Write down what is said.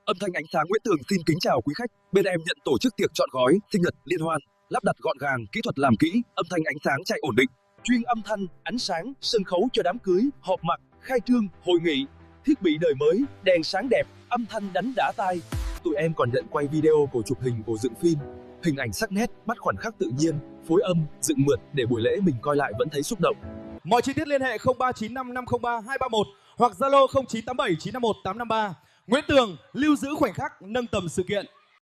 Âm thanh ánh sáng Nguyễn Tường xin kính chào quý khách. Bên em nhận tổ chức tiệc trọn gói, sinh nhật, liên hoan, lắp đặt gọn gàng, kỹ thuật làm kỹ, âm thanh ánh sáng chạy ổn định, chuyên âm thanh, ánh sáng, sân khấu cho đám cưới, họp mặt, khai trương, hội nghị, thiết bị đời mới, đèn sáng đẹp, âm thanh đánh đã tai. Tụi em còn nhận quay video của chụp hình của dựng phim, hình ảnh sắc nét, bắt khoảnh khắc tự nhiên, phối âm, dựng mượt để buổi lễ mình coi lại vẫn thấy xúc động. Mọi chi tiết liên hệ 039503 231 hoặc Zalo 0987 951 853. Nguyễn Tường lưu giữ khoảnh khắc nâng tầm sự kiện.